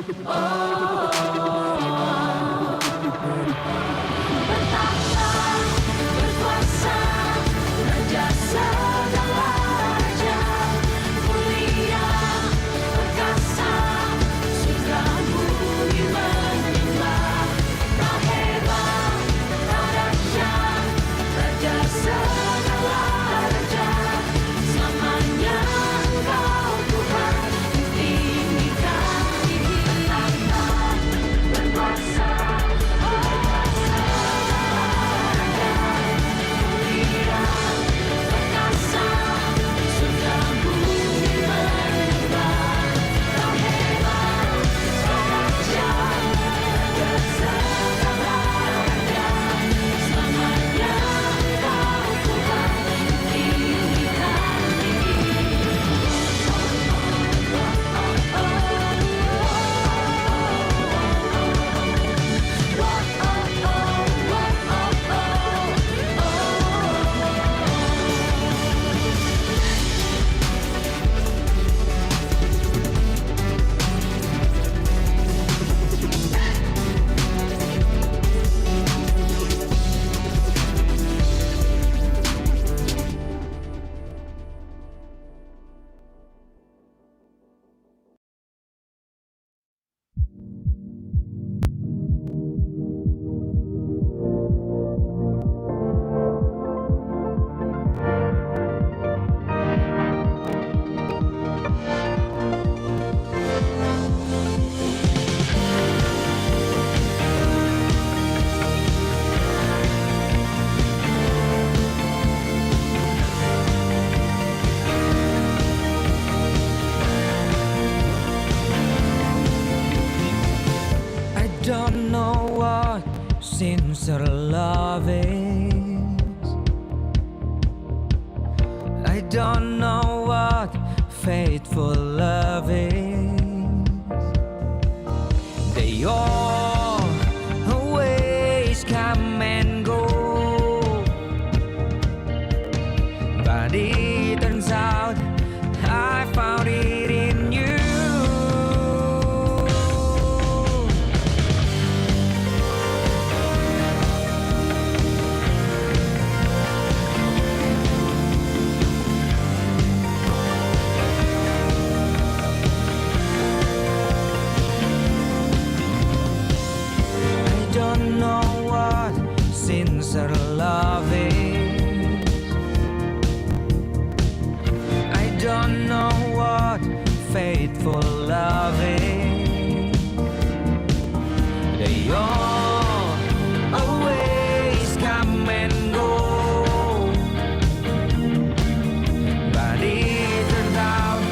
Betapa berkuasa Raja segala raja, mulia perkasa, surga bumi menyembah. Kau hebat, kau dahsyat, Raja segala raja, selamanya Engkau Tuhan, ditinggikan tinggi. Betapa berkuasa I don't know what sincere love is. I don't know what faithful love is. They all always come and go, but it turns out I found it in you. I don't know what sincere love is. I don't know what faithful love is. They all always come and go, but it turned out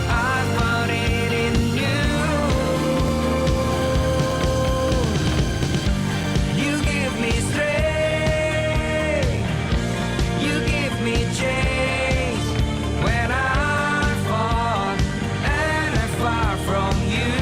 I found it in you. You give me strength, you give me change when I fall and I'm far from you.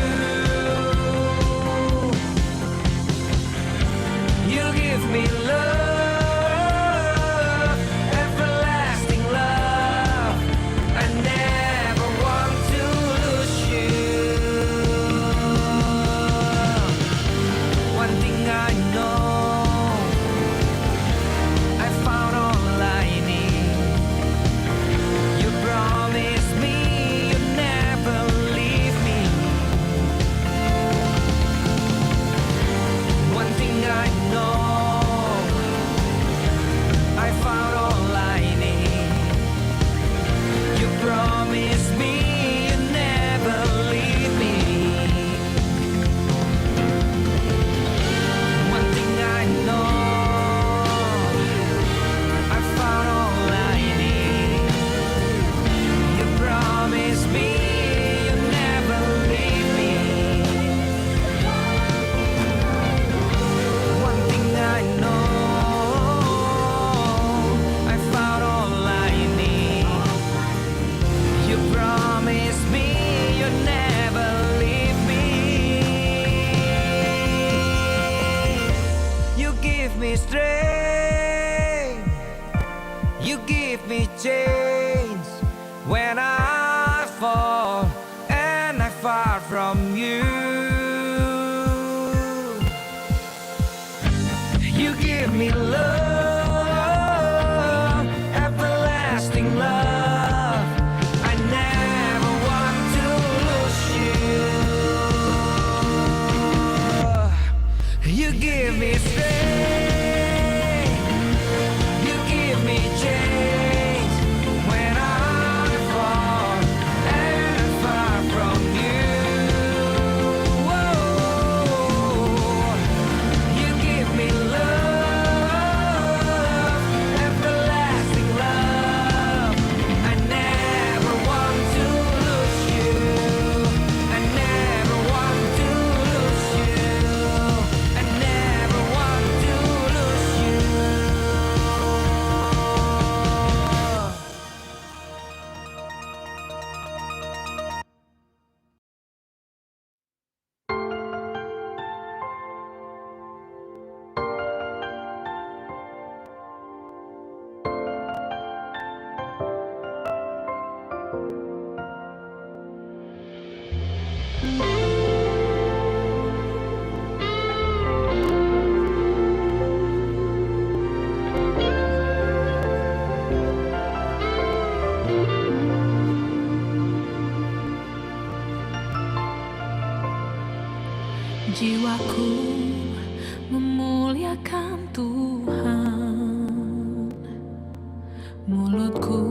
Jiwaku memuliakan Tuhan, mulutku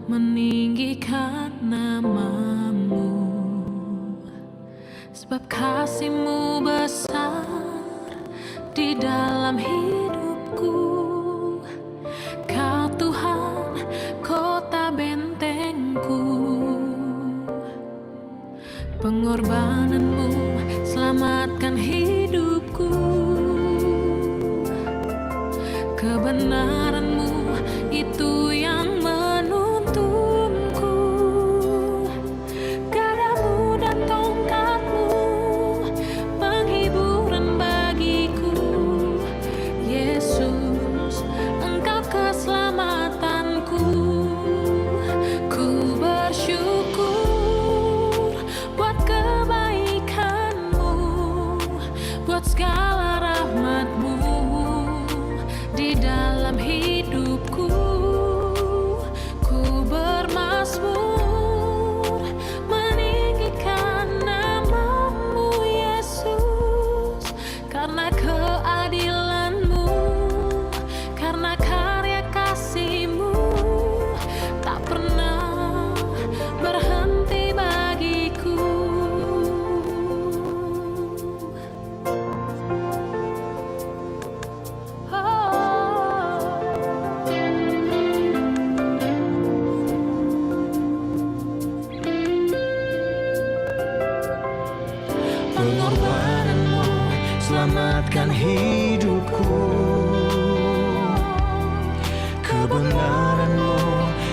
meninggikan nama-Mu, sebab kasih-Mu besar di dalam hidupku. Kau Tuhan, kota bentengku, pengorbanan-Mu selamatkan hidupku. Kebenaran-Mu itu yang menuntunku. Gadamu dan tongkat-Mu penghiburan bagiku. Yesus, Engkau keselamatanku. Ku bersyukur buat kebaikan-Mu, buat segala rahmat-Mu di dalam hidupku. Ku bermazmur meninggikan nama-Mu, Yesus, karena keadilan-Mu, karena karya kasih-Mu tak pernah berhenti bagiku. Pengorbanan-Mu selamatkan hidupku. Kebenaran-Mu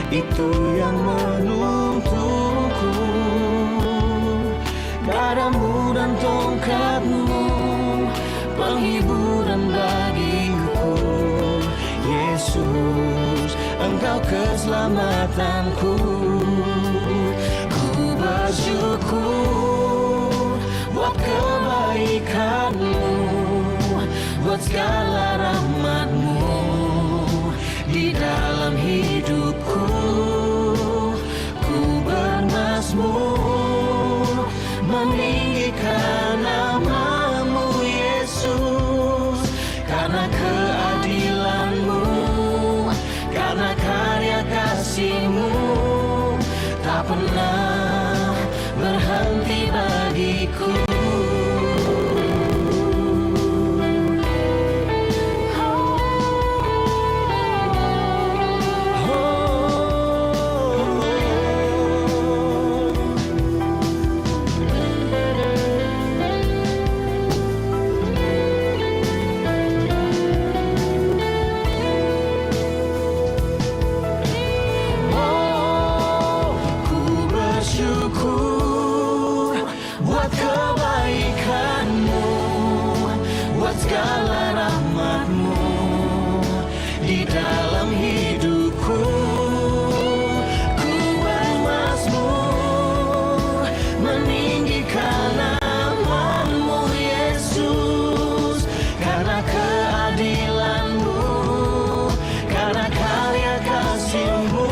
itu yang menuntunku. Gadamu dan tongkat-Mu penghiburan bagiku. Yesus, Engkau keselamatanku. Ku bersyukur buat kebaikan-Mu, buat segala rahmat-Mu di dalam hidupku. Ku bermazmur meninggikan nama-Mu, Yesus, karena keadilan-Mu, karena karya kasih-Mu tak pernah berhenti bagiku. Ku bersyukur buat kebaikan-Mu, buat segala rahmat-Mu di dalam hidupku. Ku bermazmur meninggikan nama-Mu, Yesus, karena keadilan-Mu, karena karya kasih-Mu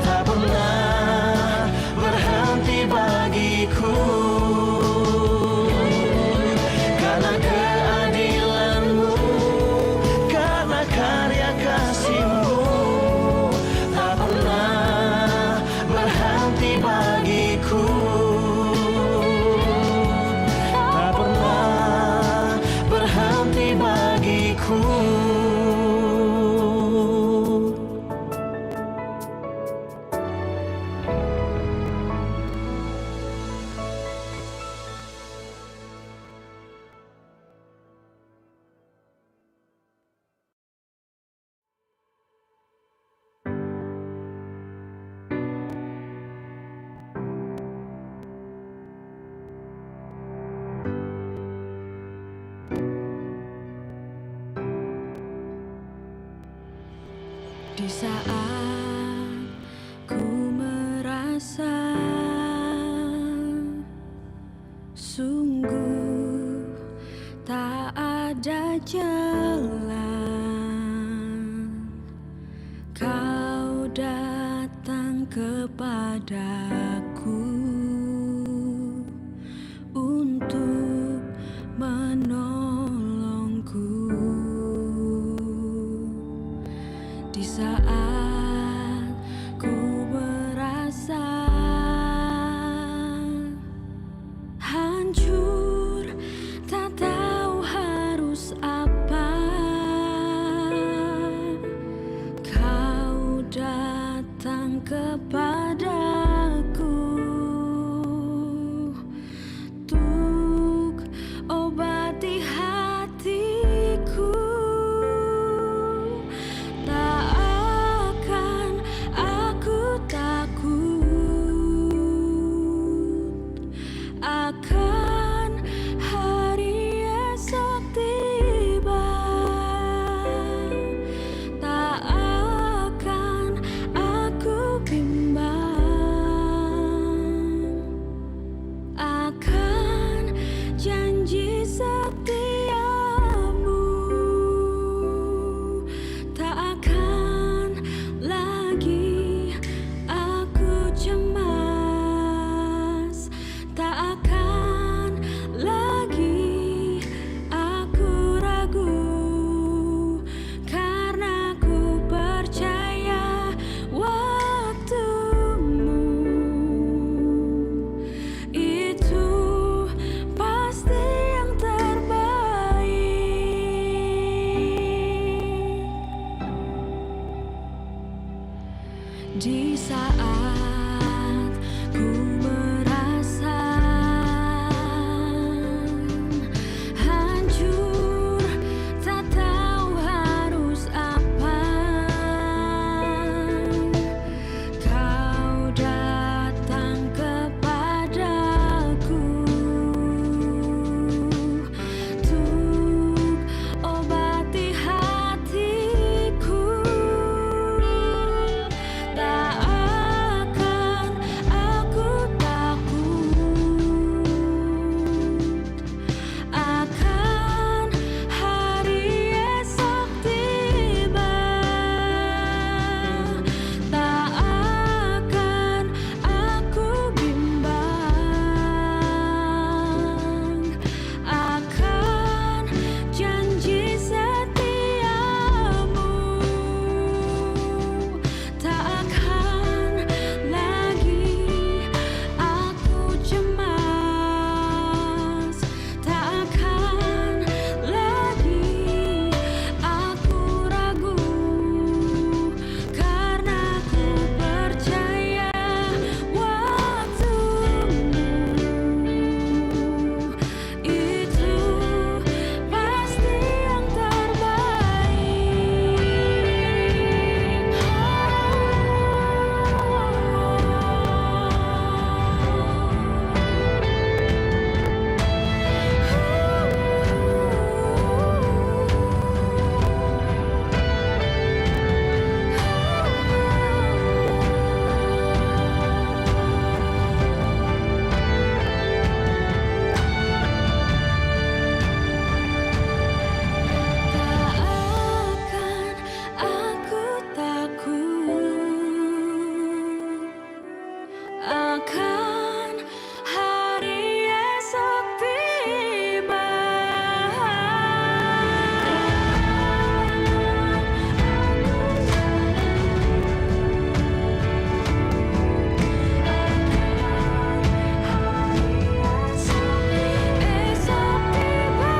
tak pernah berhenti bagiku. Karena keadilan-Mu, karena karya kasih-Mu tak pernah berhenti bagiku. Tak pernah berhenti bagiku. Di saat ku merasa sungguh tak ada jalan, Kau datang kepadaku untuk untuk menolongku di saat ku merasa hancur, tak tahu harus apa. Kau datang kepadaku untuk obati hatiku. Tak akan aku takut akan hari esok tiba. Tak akan aku bimbang akan janji setiamu. Tak akan lagi aku cemas, tak akan lagi aku ragu, karena ku percaya waktumu itu pasti yang terbaik. Di saat ku merasa hancur, tak tahu harus apa, kau datang kepadaku untuk obati hatiku. Tak akan aku takut akan hari esok tiba. Tak akan aku bimbang akan janji setiamu. Tak akan lagi aku cemas, tak akan lagi aku ragu, karena ku percaya waktumu itu pasti yang akan hari esok tiba. Esok tiba.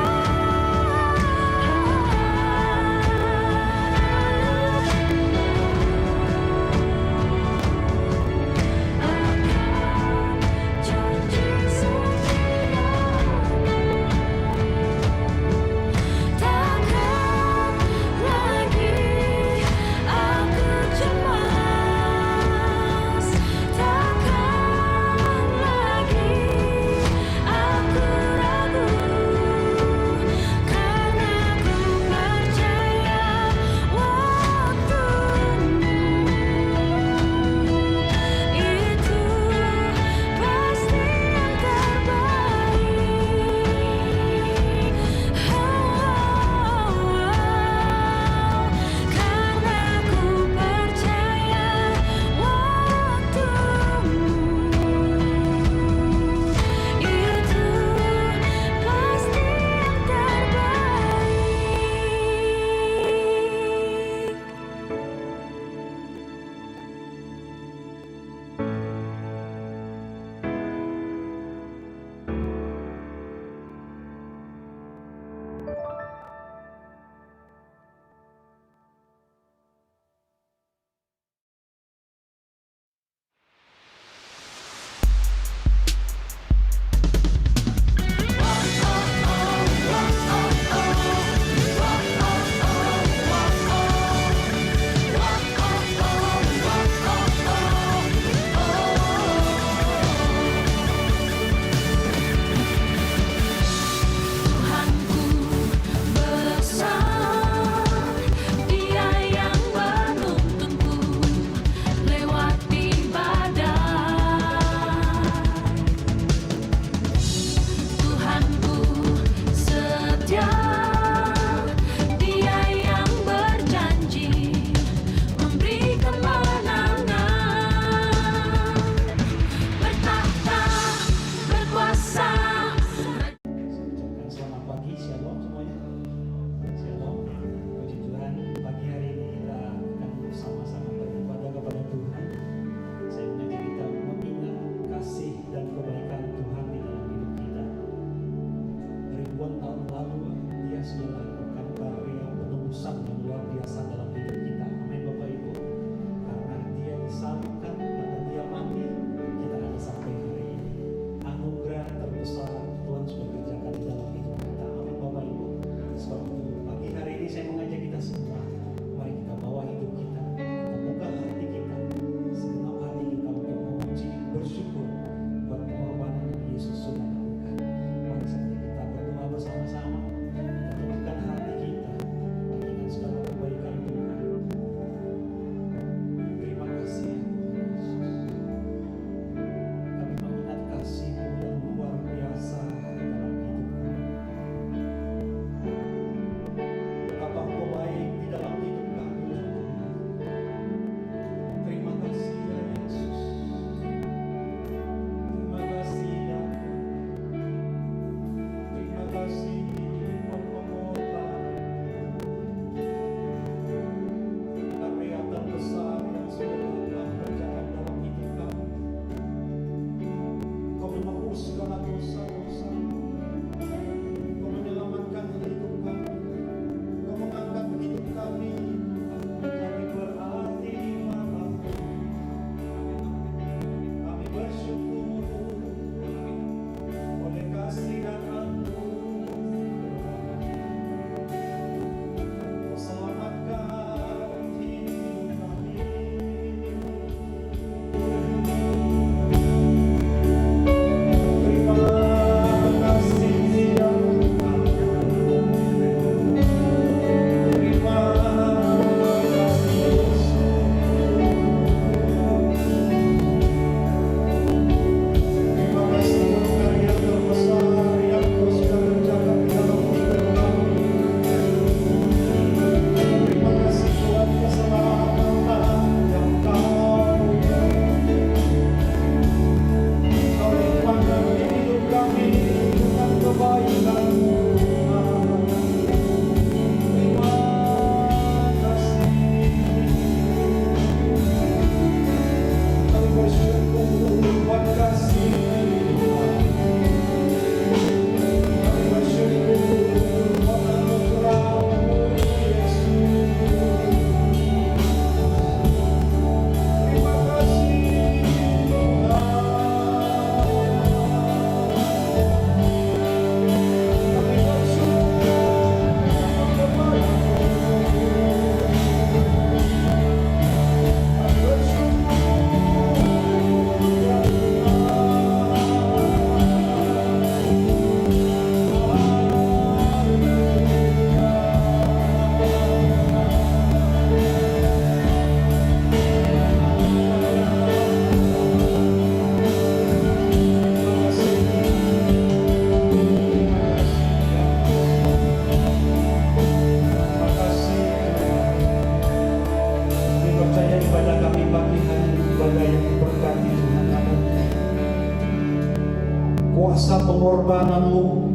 kuasa pengorbanan-Mu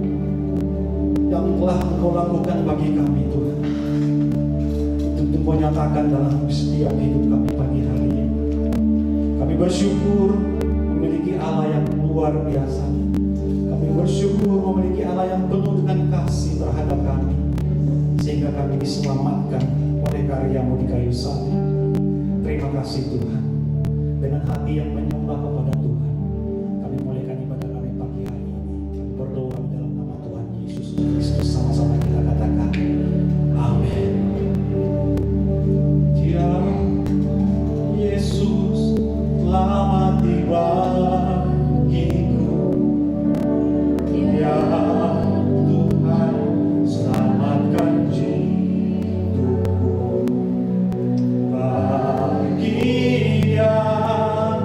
yang telah Engkau lakukan bagi kami Tuhan, untuk Engkau nyatakan dalam setiap hidup kami pagi hari ini. Kami bersyukur memiliki Allah yang luar biasa. Kami bersyukur memiliki Allah yang penuh dengan kasih terhadap kami, sehingga kami diselamatkan oleh karya-Mu di kayu salib. Terima kasih Tuhan. Dengan hati yang menyembah kepada Tuhan, kami mulaikan ibadah kami pagi hari ini. Kami berdoa dalam nama Tuhan Yesus Kristus. Sama-sama kita katakan amin. Dia Yesus telah mati bagiku. Ya Tuhan, selamatkan hidupku. Bagi yang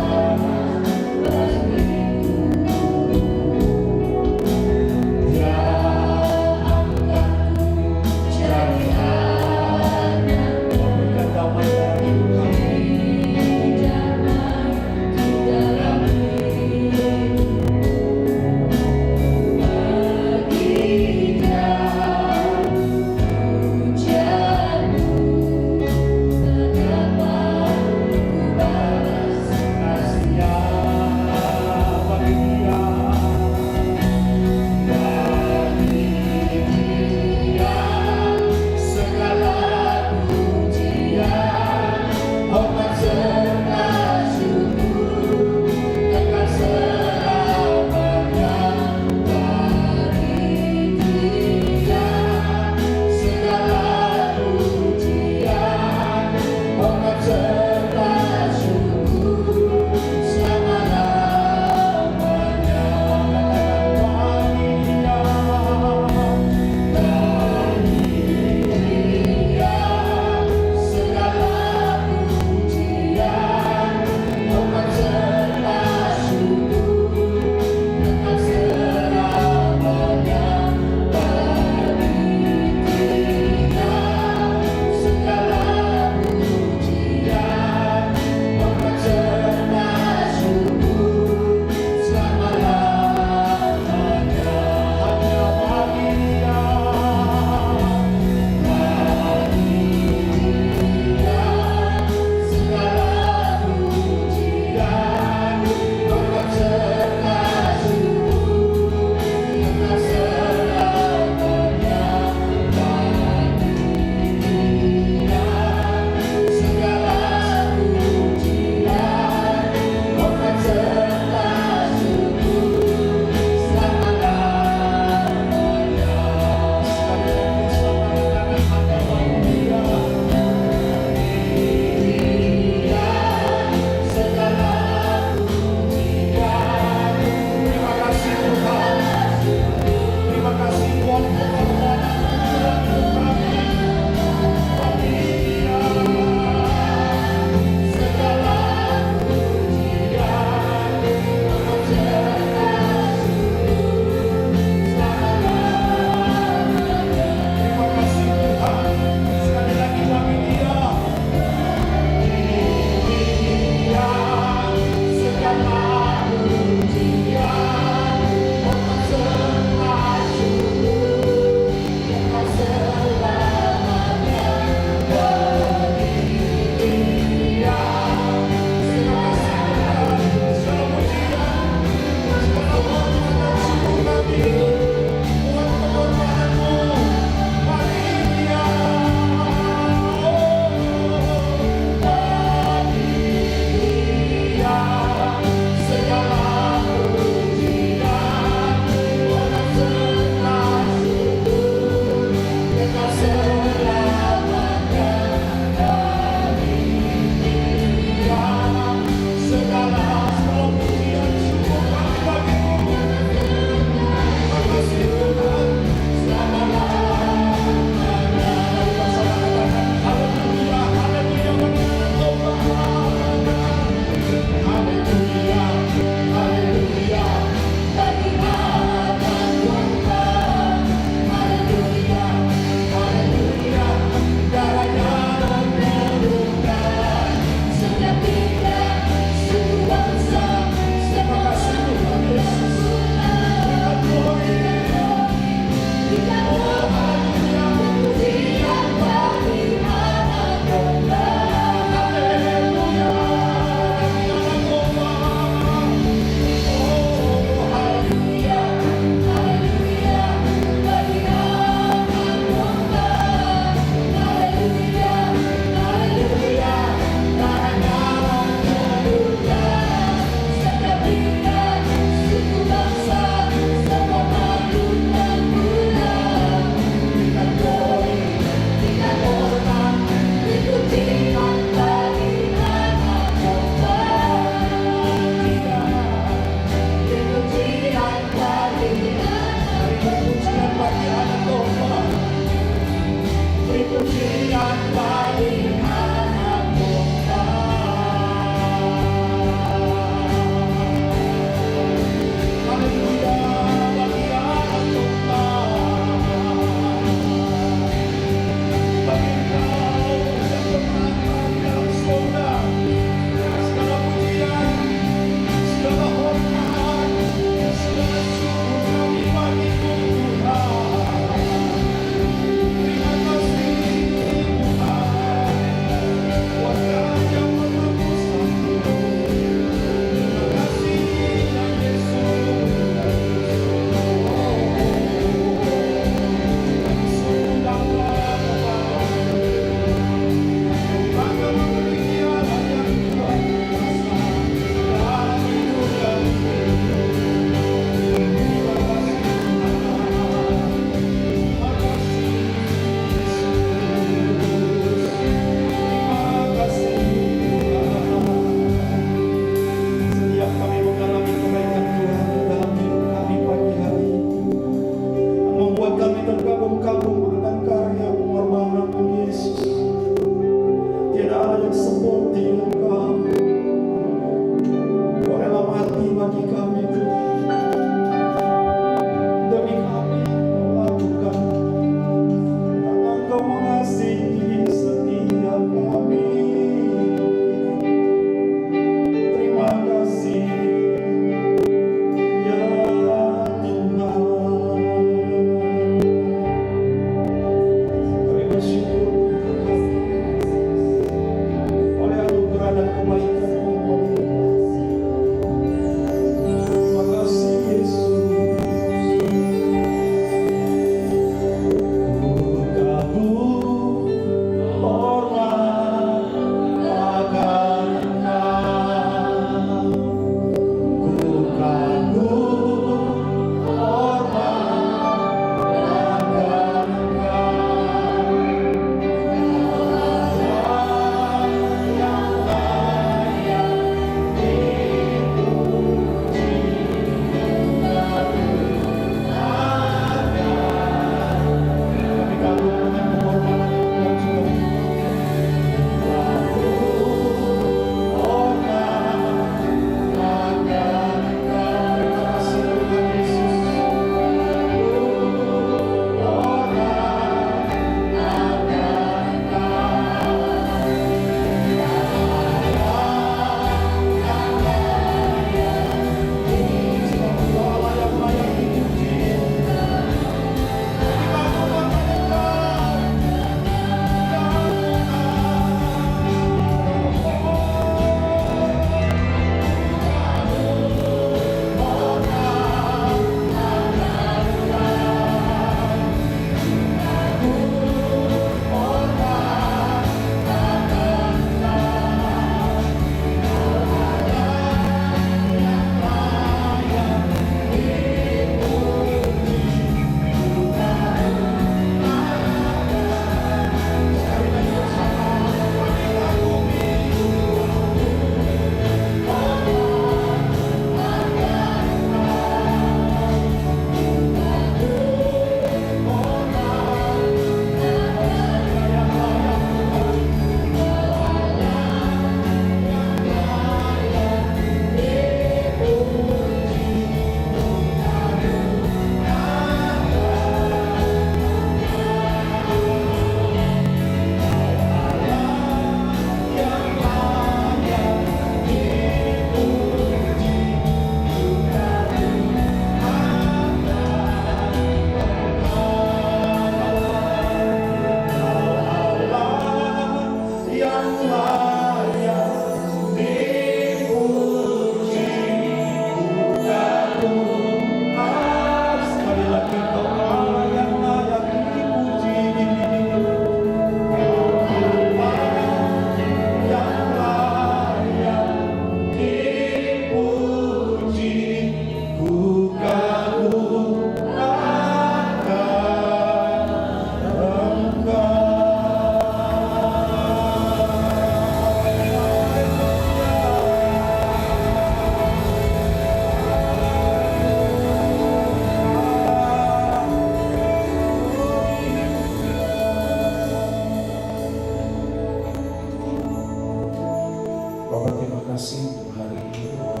kasih untuk hari ini Tuhan,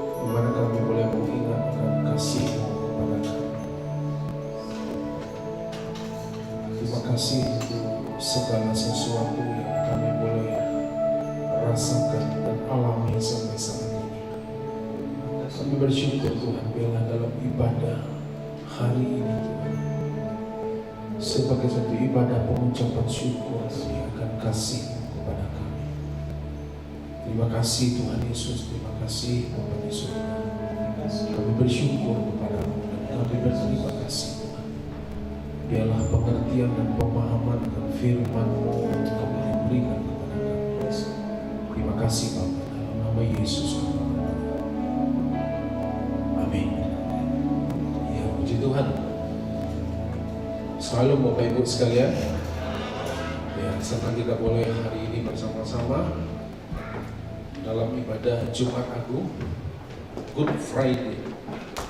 di mana kami boleh mengingat akan kasih-Mu kepada kami. Terima kasih untuk segala sesuatu yang kami boleh rasakan dan alami sampai saat ini. Kami bersyukur Tuhan, biarlah dalam ibadah hari ini Tuhan, sebagai satu ibadah pengucapan syukur kami akan kasih kepada kami. Terima kasih Tuhan Yesus, terima kasih Bapak Yesus. Kami bersyukur kepada-Mu dan kami berterima kasih Tuhan. Biarlah pengertian dan pemahaman akan firman-Mu untuk kami berikan kepada kami. Terima kasih Bapak, dalam nama Yesus. Amin. Ya, puji Tuhan. Selalu Bapak Ibu sekalian, ya, senang kita boleh hari ini bersama-sama dalam ibadah Jumat Agung, Good Friday.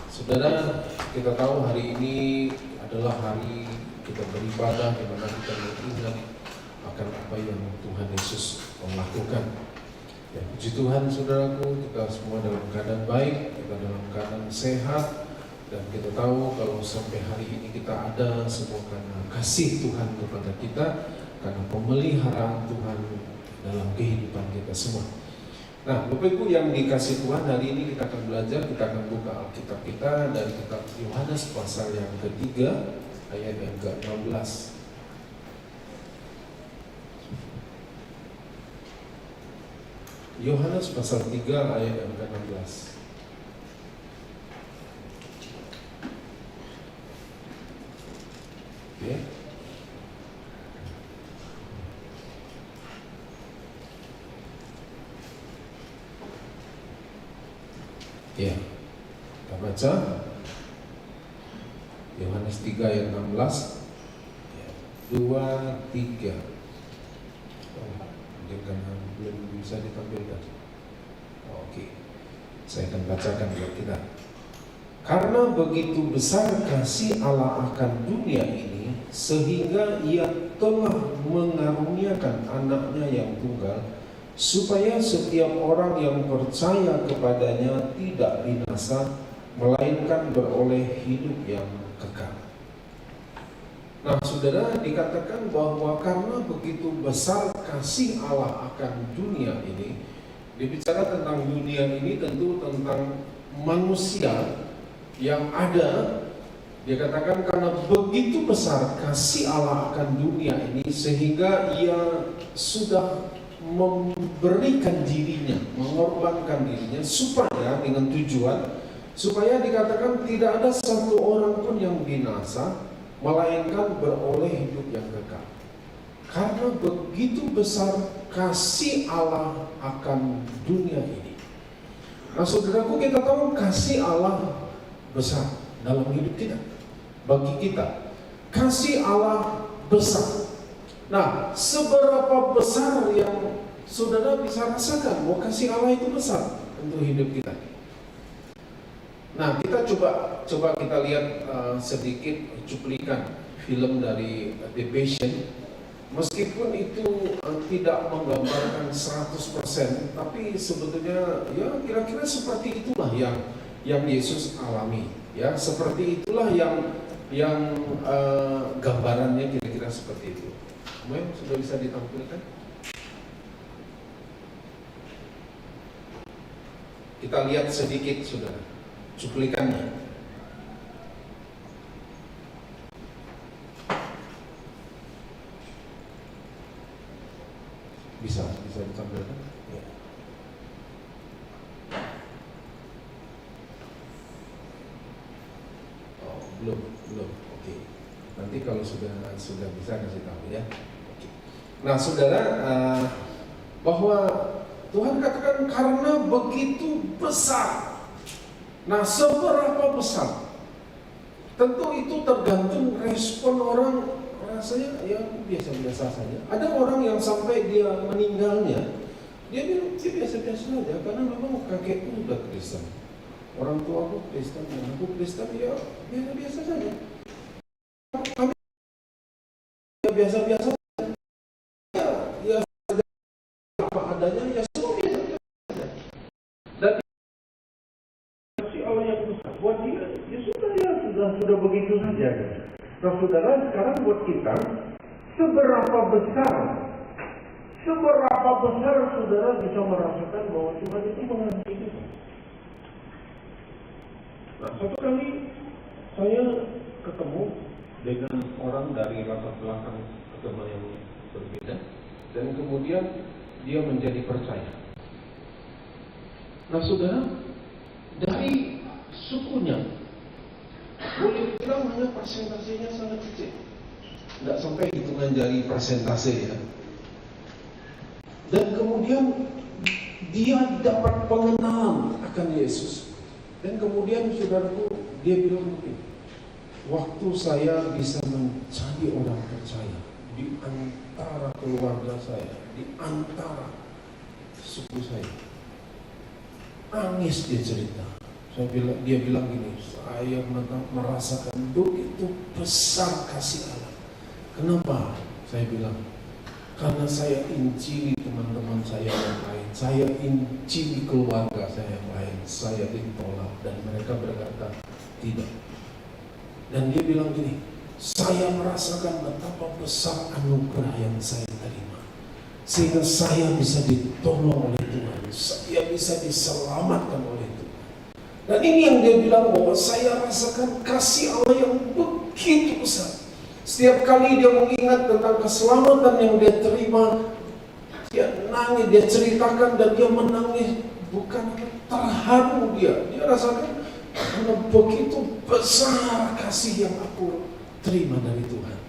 Saudara, kita tahu hari ini adalah hari kita beribadah di mana kita mengingat akan apa yang Tuhan Yesus melakukan. Ya, puji Tuhan saudaraku, kita semua dalam keadaan baik, kita dalam keadaan sehat. Dan kita tahu kalau sampai hari ini kita ada semua karena kasih Tuhan kepada kita, karena pemeliharaan Tuhan dalam kehidupan kita semua. Nah, Bapak Ibu yang dikasih Tuhan, hari ini kita akan belajar, kita akan buka Alkitab kita dari kitab Yohanes pasal yang ketiga, ayat yang ke-16. Yohanes pasal 3 ayat yang ke-16. Ya. Ya, kita baca Yohanes 3 ayat 16. Ya, 2, 3. Mungkin karena belum bisa ditampilkan. Oke, saya akan bacakan buat kita. Karena begitu besar kasih Allah akan dunia ini, sehingga Ia telah mengaruniakan anaknya yang tunggal, supaya setiap orang yang percaya kepadanya tidak binasa, melainkan beroleh hidup yang kekal. Nah, saudara, dikatakan bahwa karena begitu besar kasih Allah akan dunia ini, dibicara tentang dunia ini tentu tentang manusia yang ada. Dia katakan karena begitu besar kasih Allah akan dunia ini, sehingga Ia sudah memberikan dirinya, mengorbankan dirinya, supaya dengan tujuan supaya dikatakan tidak ada satu orang pun yang binasa, melainkan beroleh hidup yang kekal. Karena begitu besar kasih Allah akan dunia ini. Nah, saudaraku, kita tahu kasih Allah besar dalam hidup kita. Bagi kita, kasih Allah besar. Nah, seberapa besar yang saudara bisa rasakan bahwa kasih Allah itu besar untuk hidup kita? Nah, kita coba kita lihat sedikit cuplikan film dari The Passion. Meskipun itu tidak menggambarkan 100%, tapi sebetulnya ya kira-kira seperti itulah yang Yesus alami, ya seperti itulah yang gambarannya kira-kira seperti itu. Kemudian sudah bisa ditampilkan? Kita lihat sedikit saudara cuplikannya. Bisa ditampilkan? Ya. Oh, belum. Oke. Nanti kalau sudah bisa kasih tahu ya. Oke. Nah, saudara, bahwa Tuhan katakan karena begitu besar. Nah, seberapa besar? Tentu itu tergantung respon orang. Rasanya ya biasa-biasa saja. Ada orang yang sampai dia meninggalnya, dia bilang dia biasa-biasa saja karena memang kakekku udah Kristen, orang tuaku Kristen, dan aku Kristen, ya biasa-biasa saja. Kami ya biasa-biasa saja. Ya apa adanya, ya begitu saja. Nah saudara, sekarang buat kita, seberapa besar saudara bisa merasakan bahwa Tuhan itu mengasihi kita. Nah, satu kali saya ketemu dengan orang dari latar belakang agama yang berbeda, dan kemudian dia menjadi percaya. Nah saudara, dari sukunya boleh dibilang hanya persentasenya sangat kecil, nggak sampai hitungan jari persentase ya. Dan kemudian dia dapat pengenalan akan Yesus. Dan kemudian saudaraku, dia bilang begini, waktu saya bisa menjadi orang percaya di antara keluarga saya, di antara suku saya, nangis dia cerita. Dia bilang gini, saya merasakan begitu besar kasih Allah. Kenapa? Saya bilang, karena saya injili teman-teman saya yang lain, saya injili keluarga saya yang lain, saya ditolak dan mereka berkata tidak. Dan dia bilang gini, saya merasakan betapa besar anugerah yang saya terima, sehingga saya bisa ditolong oleh Tuhan, saya bisa diselamatkan oleh Tuhan. Dan ini yang dia bilang, bahwa saya rasakan kasih Allah yang begitu besar. Setiap kali dia mengingat tentang keselamatan yang dia terima, dia nangis, dia ceritakan dan dia menangis. Bukan terharu dia rasakan karena begitu besar kasih yang aku terima dari Tuhan.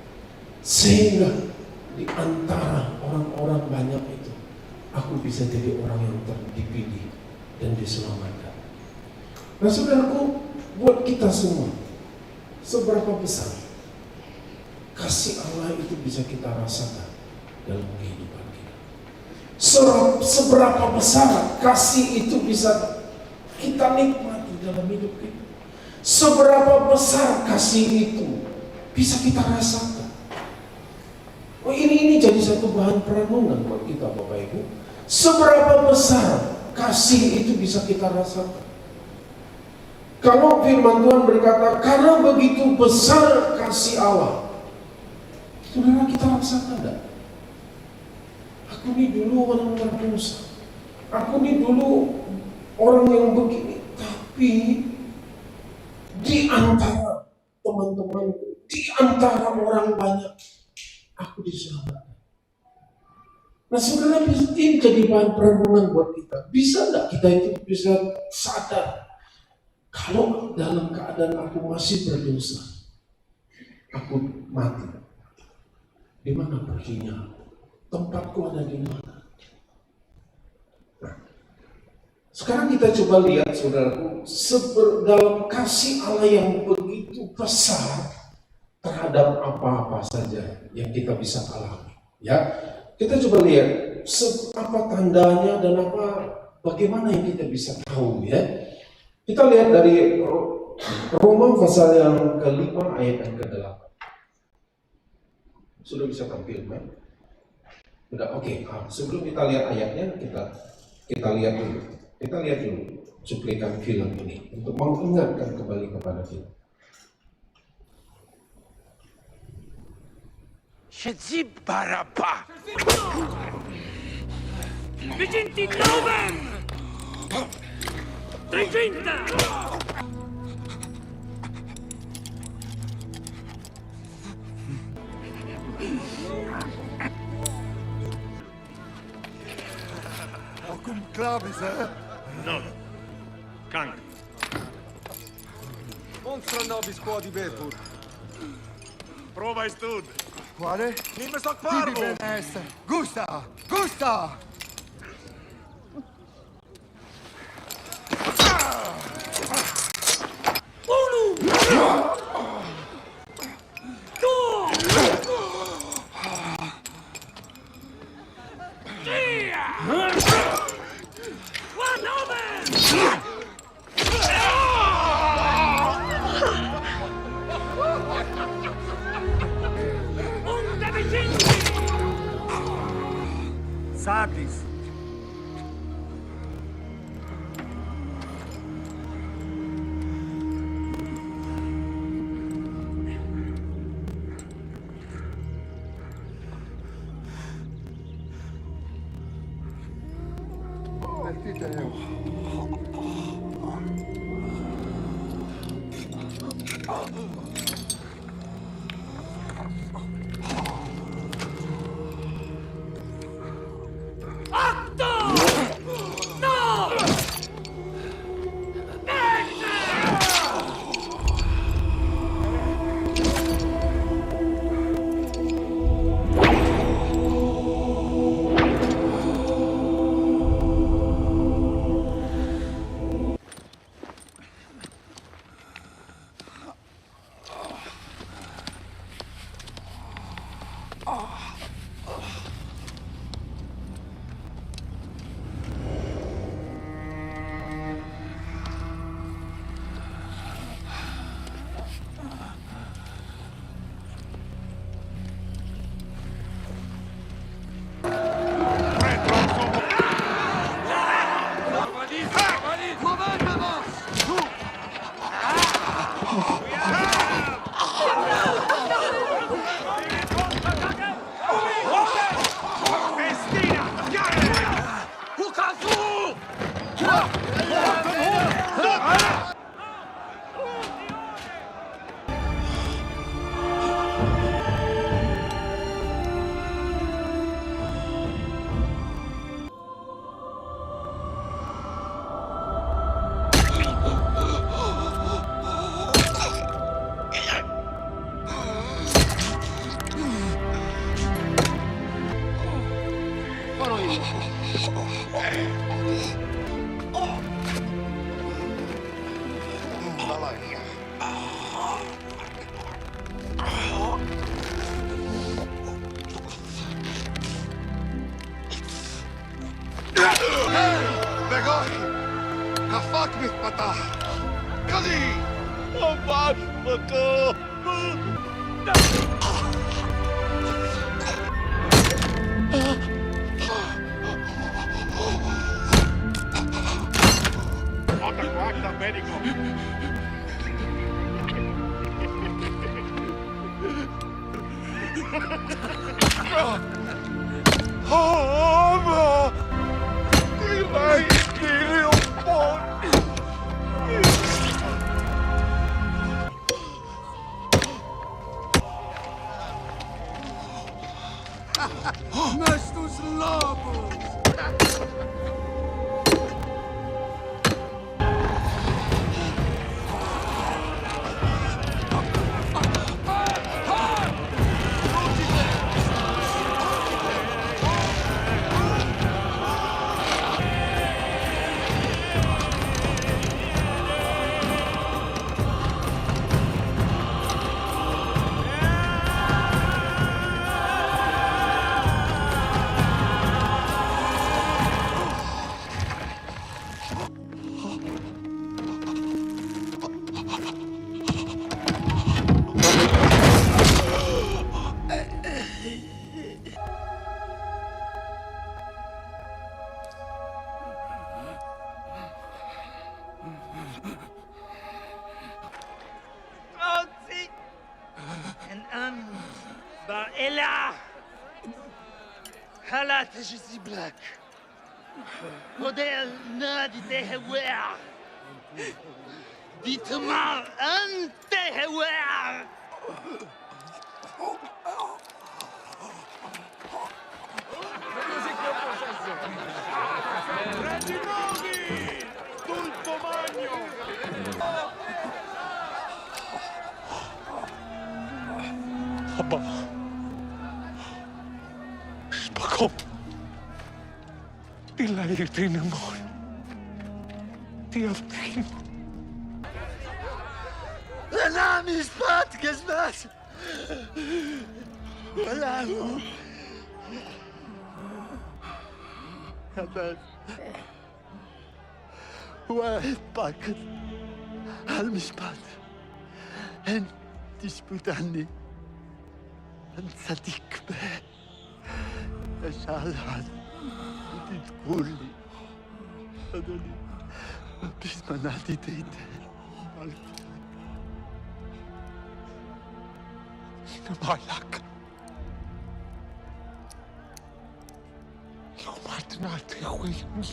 Sehingga di antara orang-orang banyak itu, aku bisa jadi orang yang dipilih dan diselamatkan. Nah saudaraku, buat kita semua, seberapa besar kasih Allah itu bisa kita rasakan dalam kehidupan kita? Seberapa besar kasih itu bisa kita nikmati dalam hidup kita? Seberapa besar kasih itu bisa kita rasakan? Oh, ini jadi satu bahan perenungan buat kita Bapak Ibu. Seberapa besar kasih itu bisa kita rasakan? Kalau firman Tuhan berkata, karena begitu besar kasih Allah, saudara, kita rasakan enggak? Aku ini dulu orang berdosa, aku ini dulu orang yang begini, tapi di antara teman-teman, di antara orang banyak, aku diselamatkan. Nah saudara, ini jadi bahan perenungan buat kita. Bisa enggak kita itu bisa sadar, kalau dalam keadaan aku masih berdosa, aku mati, di mana perginya? Tempatku ada di mana? Nah, sekarang kita coba lihat saudaraku, dalam kasih Allah yang begitu besar terhadap apa-apa saja yang kita bisa alami. Ya, kita coba lihat apa tandanya dan bagaimana yang kita bisa tahu ya. Kita lihat dari Roma pasal yang ke-5 ayat yang ke-8. Sudah bisa tampil, kan? Sudah, oke. Sebelum kita lihat ayatnya, kita lihat dulu. Kita lihat dulu cuplikan film ini untuk mengingatkan kembali kepada kita. Shazib Baraba. 29! 30! Acum clavis, No. Can't. Monstra nobis quod ibetur. Prova e stud. Quale? Nimme soc Tibi parvo. bene est. Gusta! Gusta! Sadis. di Deo. Begoi! Kafak mitpata! Kali! Kafak mata! Guarda, medico! Ama! Dilay geliyor bu! Mestus Labus! Stronzi! Ba'ela! حالات جزيبلك وديل نادي تهوع دي تمار أنت هوع Spacco! Dilay tinamon! Tiaftin! أنا مش باتكس بس ولا هو بس واحد باكر هالمشبات أنت تشبت عني أنت صديق به أشعل هذا تقول لي هذولي بس ما نادي تيتين Malak. Yung matinati Williams.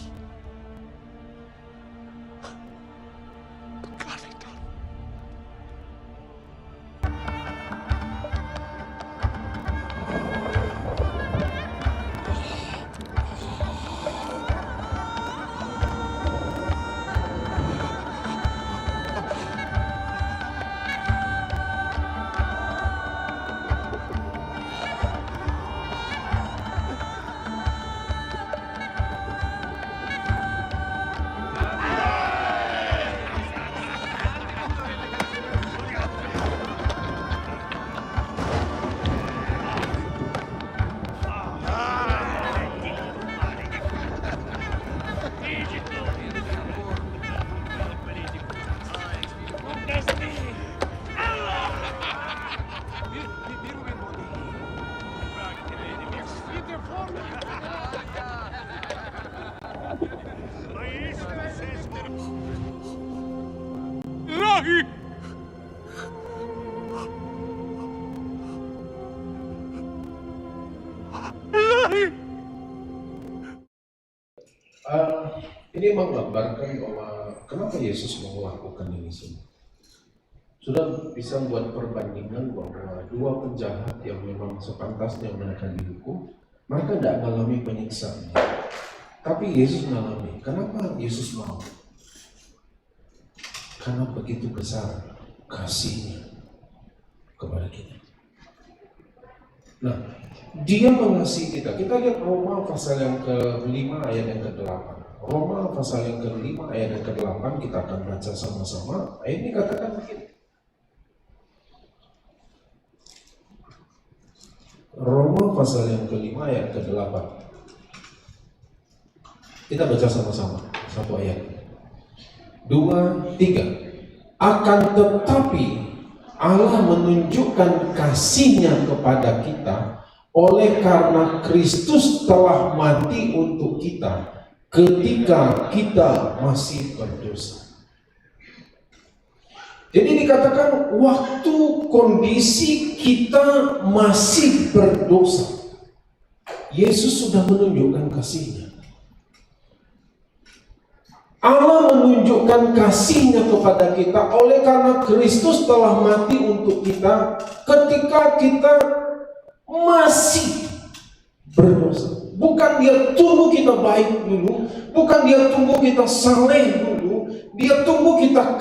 Ilahi! Ilahi! Ini menggambarkan bahwa kenapa Yesus mau melakukan ini semua. Sudah bisa membuat perbandingan bahwa dua penjahat yang memang sepantasnya mereka dihukum, mereka tidak mengalami penyiksaan. Tapi Yesus mengalami. Kenapa Yesus mau? Karena begitu besar kasihnya kepada kita. Nah, dia mengasihi kita. Kita lihat Roma pasal yang ke-5 ayat yang ke-8. Roma pasal yang ke-5 ayat yang ke-8 kita akan baca sama-sama. Ayat ini katakan begini. Roma pasal yang ke-5 ayat ke-8. Kita baca sama-sama satu ayat. 2, 3. Akan tetapi Allah menunjukkan kasih-Nya kepada kita oleh karena Kristus telah mati untuk kita ketika kita masih berdosa. Jadi dikatakan waktu kondisi kita masih berdosa, Yesus sudah menunjukkan kasih-Nya. Allah menunjukkan kasih-Nya kepada kita oleh karena Kristus telah mati untuk kita ketika kita masih berdosa. Bukan Dia tunggu kita baik dulu, bukan Dia tunggu kita saleh dulu, Dia tunggu kita